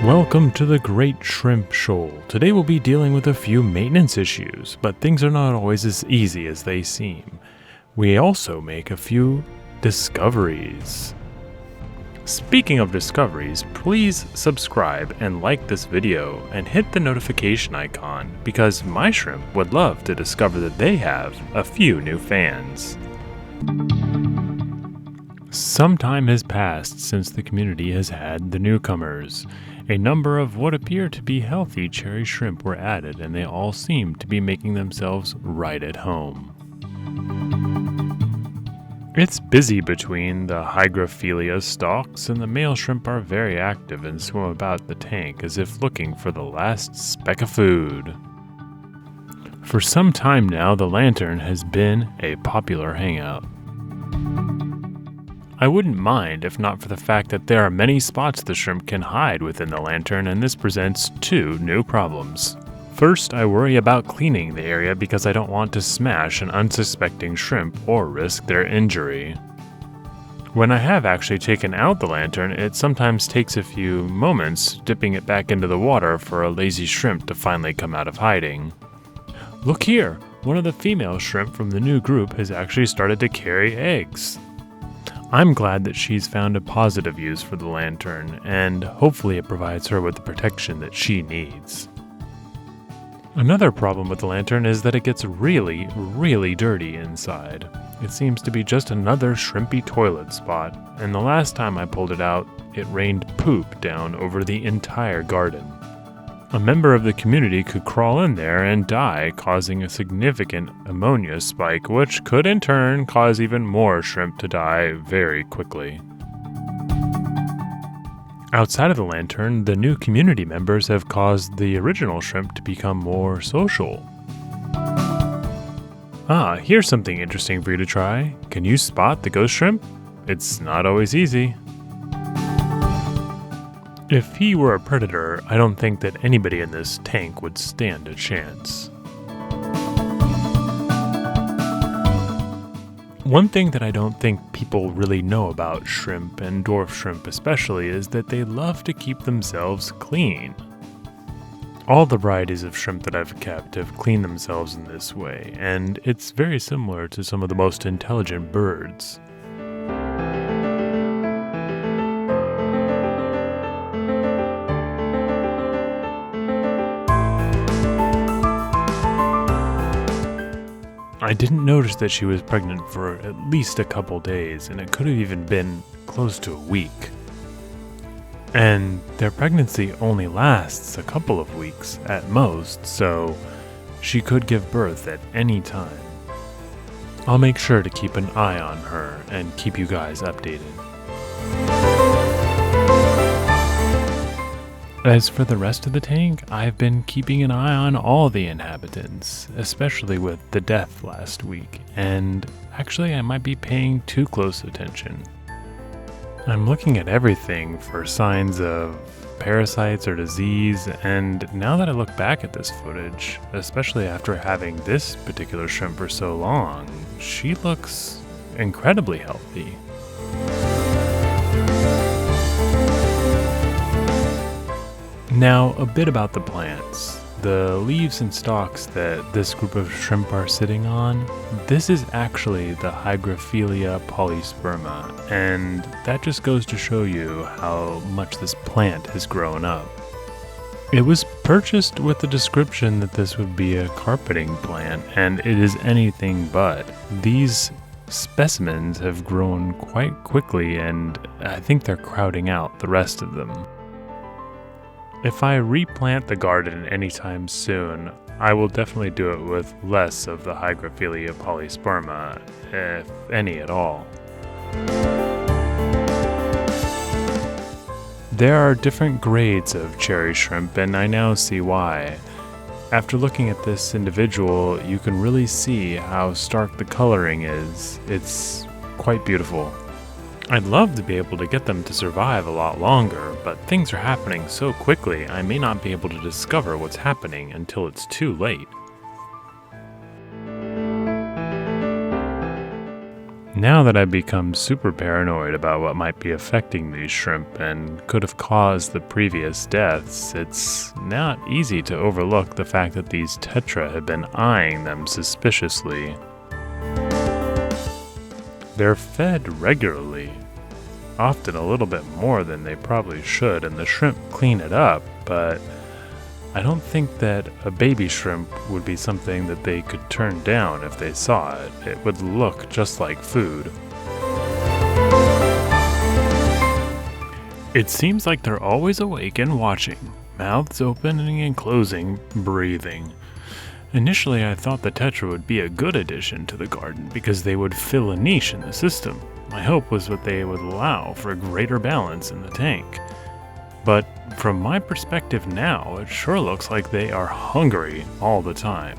Welcome to the Great Shrimp Shoal. Today we'll be dealing with a few maintenance issues, but things are not always as easy as they seem. We also make a few discoveries. Speaking of discoveries, please subscribe and like this video and hit the notification icon because my shrimp would love to discover that they have a few new fans. Some time has passed since the community has had the newcomers. A number of what appear to be healthy cherry shrimp were added, and they all seem to be making themselves right at home. It's busy between the Hygrophilia stalks, and the male shrimp are very active and swim about the tank as if looking for the last speck of food. For some time now, the lantern has been a popular hangout. I wouldn't mind if not for the fact that there are many spots the shrimp can hide within the lantern, and this presents two new problems. First, I worry about cleaning the area because I don't want to smash an unsuspecting shrimp or risk their injury. When I have actually taken out the lantern, it sometimes takes a few moments dipping it back into the water for a lazy shrimp to finally come out of hiding. Look here! One of the female shrimp from the new group has actually started to carry eggs. I'm glad that she's found a positive use for the lantern, and hopefully it provides her with the protection that she needs. Another problem with the lantern is that it gets really, really dirty inside. It seems to be just another shrimpy toilet spot, and the last time I pulled it out, it rained poop down over the entire garden. A member of the community could crawl in there and die, causing a significant ammonia spike, which could in turn cause even more shrimp to die very quickly. Outside of the lantern, the new community members have caused the original shrimp to become more social. Here's something interesting for you to try. Can you spot the ghost shrimp? It's not always easy. If he were a predator, I don't think that anybody in this tank would stand a chance. One thing that I don't think people really know about shrimp, and dwarf shrimp especially, is that they love to keep themselves clean. All the varieties of shrimp that I've kept have cleaned themselves in this way, and it's very similar to some of the most intelligent birds. I didn't notice that she was pregnant for at least a couple days, and it could have even been close to a week. And their pregnancy only lasts a couple of weeks at most, so she could give birth at any time. I'll make sure to keep an eye on her and keep you guys updated. As for the rest of the tank, I've been keeping an eye on all the inhabitants, especially with the death last week, and actually I might be paying too close attention. I'm looking at everything for signs of parasites or disease, and now that I look back at this footage, especially after having this particular shrimp for so long, she looks incredibly healthy. Now, a bit about the plants. The leaves and stalks that this group of shrimp are sitting on, this is actually the Hygrophilia polysperma, and that just goes to show you how much this plant has grown up. It was purchased with the description that this would be a carpeting plant, and it is anything but. These specimens have grown quite quickly, and I think they're crowding out the rest of them. If I replant the garden anytime soon, I will definitely do it with less of the Hygrophilia polysperma, if any at all. There are different grades of cherry shrimp, and I now see why. After looking at this individual, you can really see how stark the coloring is. It's quite beautiful. I'd love to be able to get them to survive a lot longer, but things are happening so quickly I may not be able to discover what's happening until it's too late. Now that I've become super paranoid about what might be affecting these shrimp and could have caused the previous deaths, it's not easy to overlook the fact that these Tetra have been eyeing them suspiciously. They're fed regularly, often a little bit more than they probably should, and the shrimp clean it up, but I don't think that a baby shrimp would be something that they could turn down if they saw it. It would look just like food. It seems like they're always awake and watching, mouths opening and closing, breathing. Initially, I thought the Tetra would be a good addition to the garden because they would fill a niche in the system. My hope was that they would allow for a greater balance in the tank. But from my perspective now, it sure looks like they are hungry all the time.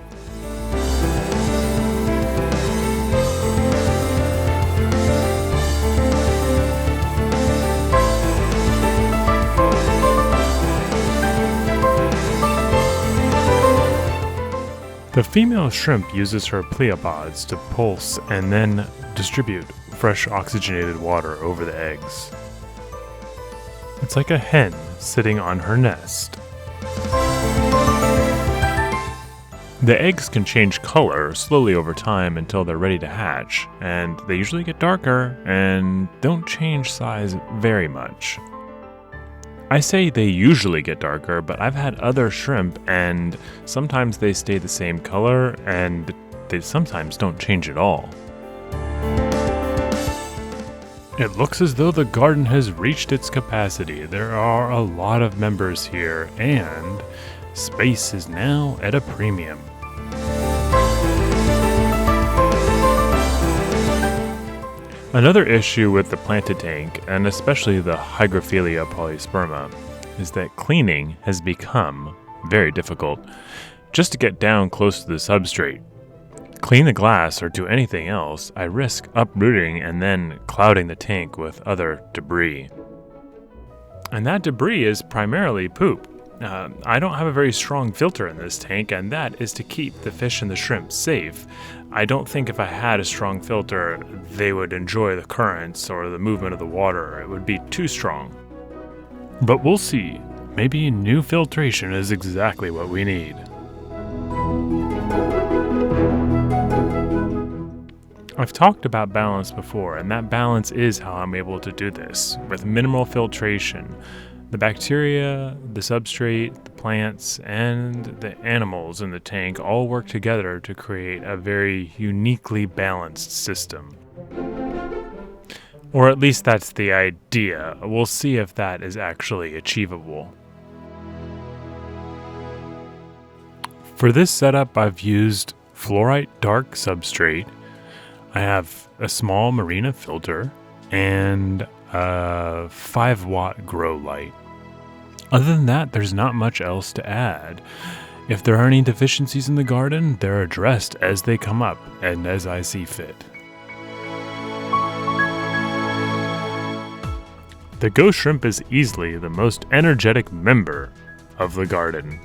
The female shrimp uses her pleopods to pulse and then distribute fresh oxygenated water over the eggs. It's like a hen sitting on her nest. The eggs can change color slowly over time until they're ready to hatch, and they usually get darker and don't change size very much. I say they usually get darker, but I've had other shrimp and sometimes they stay the same color and they sometimes don't change at all. It looks as though the garden has reached its capacity. There are a lot of members here, and space is now at a premium. Another issue with the planted tank, and especially the Hygrophila polysperma, is that cleaning has become very difficult. Just to get down close to the substrate, clean the glass or do anything else, I risk uprooting and then clouding the tank with other debris. And that debris is primarily poop. I don't have a very strong filter in this tank, and that is to keep the fish and the shrimp safe. I don't think if I had a strong filter, they would enjoy the currents or the movement of the water. It would be too strong. But we'll see. Maybe new filtration is exactly what we need. I've talked about balance before, and that balance is how I'm able to do this, with minimal filtration. The bacteria, the substrate, the plants, and the animals in the tank all work together to create a very uniquely balanced system. Or at least that's the idea. We'll see if that is actually achievable. For this setup, I've used fluorite dark substrate. I have a small marina filter and a 5-watt grow light. Other than that, there's not much else to add. If there are any deficiencies in the garden, they're addressed as they come up and as I see fit. The ghost shrimp is easily the most energetic member of the garden.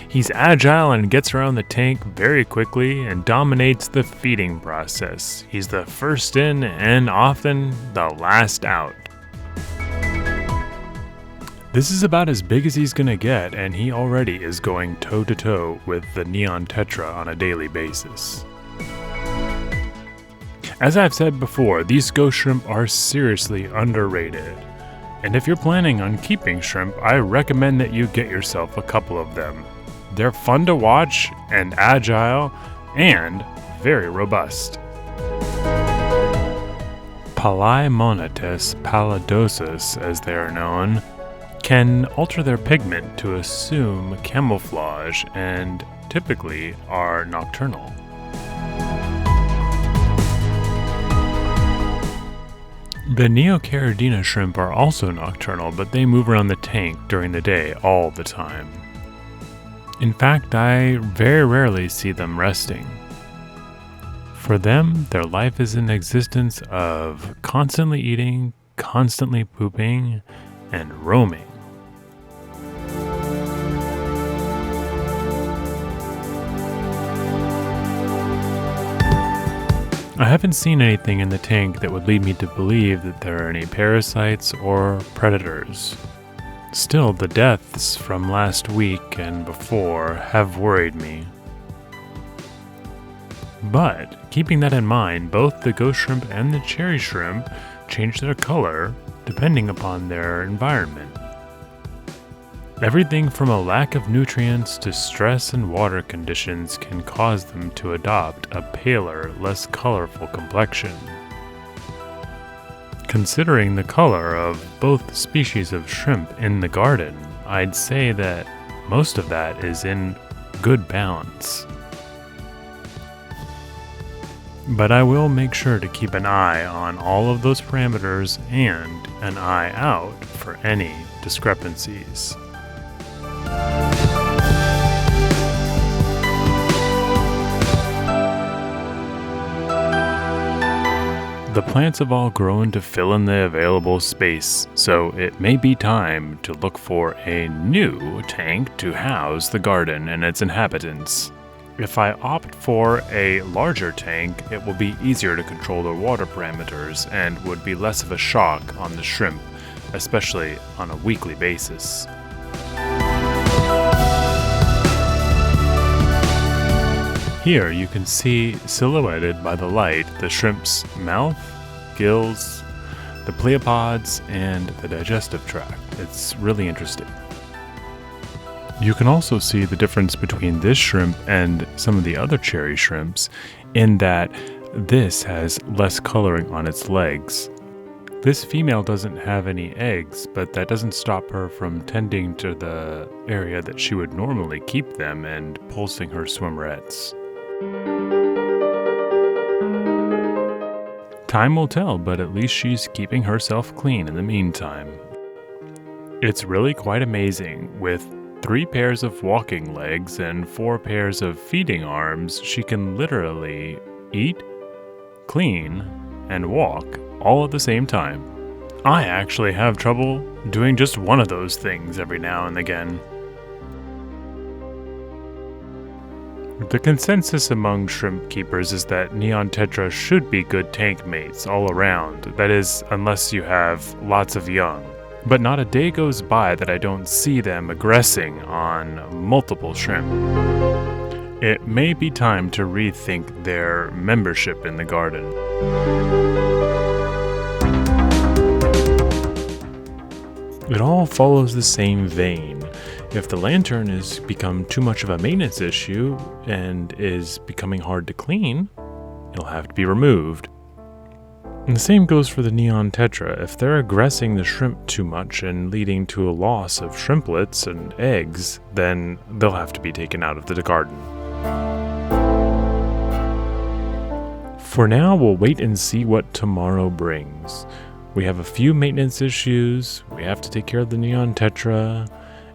He's agile and gets around the tank very quickly and dominates the feeding process. He's the first in and often the last out. This is about as big as he's gonna get, and he already is going toe-to-toe with the Neon Tetra on a daily basis. As I've said before, these ghost shrimp are seriously underrated. And if you're planning on keeping shrimp, I recommend that you get yourself a couple of them. They're fun to watch and agile and very robust. Palaemonetes pallidosus, as they are known, can alter their pigment to assume camouflage and typically are nocturnal. The Neocaridina shrimp are also nocturnal, but they move around the tank during the day all the time. In fact, I very rarely see them resting. For them, their life is an existence of constantly eating, constantly pooping, and roaming. I haven't seen anything in the tank that would lead me to believe that there are any parasites or predators. Still, the deaths from last week and before have worried me. But, keeping that in mind, both the ghost shrimp and the cherry shrimp change their color depending upon their environment. Everything from a lack of nutrients to stress and water conditions can cause them to adopt a paler, less colorful complexion. Considering the color of both species of shrimp in the garden, I'd say that most of that is in good balance. But I will make sure to keep an eye on all of those parameters and an eye out for any discrepancies. The plants have all grown to fill in the available space, so it may be time to look for a new tank to house the garden and its inhabitants. If I opt for a larger tank, it will be easier to control the water parameters and would be less of a shock on the shrimp, especially on a weekly basis. Here you can see, silhouetted by the light, the shrimp's mouth, gills, the pleopods, and the digestive tract. It's really interesting. You can also see the difference between this shrimp and some of the other cherry shrimps in that this has less coloring on its legs. This female doesn't have any eggs, but that doesn't stop her from tending to the area that she would normally keep them and pulsing her swimmerets. Time will tell, but at least she's keeping herself clean in the meantime. It's really quite amazing. With 3 pairs of walking legs and 4 pairs of feeding arms, she can literally eat, clean, and walk all at the same time. I actually have trouble doing just one of those things every now and again. The consensus among shrimp keepers is that Neon Tetras should be good tank mates all around, that is, unless you have lots of young. But not a day goes by that I don't see them aggressing on multiple shrimp. It may be time to rethink their membership in the garden. It all follows the same vein. If the lantern has become too much of a maintenance issue and is becoming hard to clean, it'll have to be removed. And the same goes for the Neon Tetra. If they're aggressing the shrimp too much and leading to a loss of shrimplets and eggs, then they'll have to be taken out of the garden. For now, we'll wait and see what tomorrow brings. We have a few maintenance issues, we have to take care of the Neon Tetra,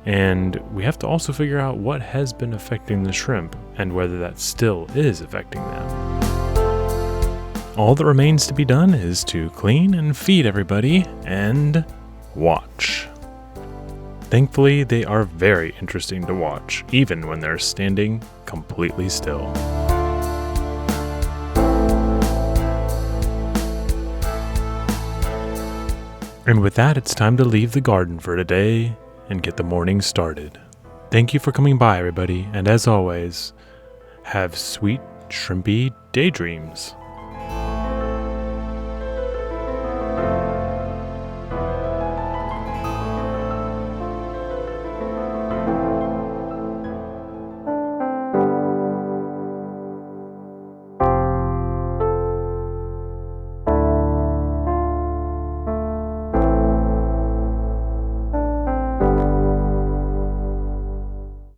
and we have to also figure out what has been affecting the shrimp and whether that still is affecting them. All that remains to be done is to clean and feed everybody and watch. Thankfully, they are very interesting to watch, even when they're standing completely still. And with that, it's time to leave the garden for today and get the morning started. Thank you for coming by, everybody, and as always, have sweet, shrimpy daydreams.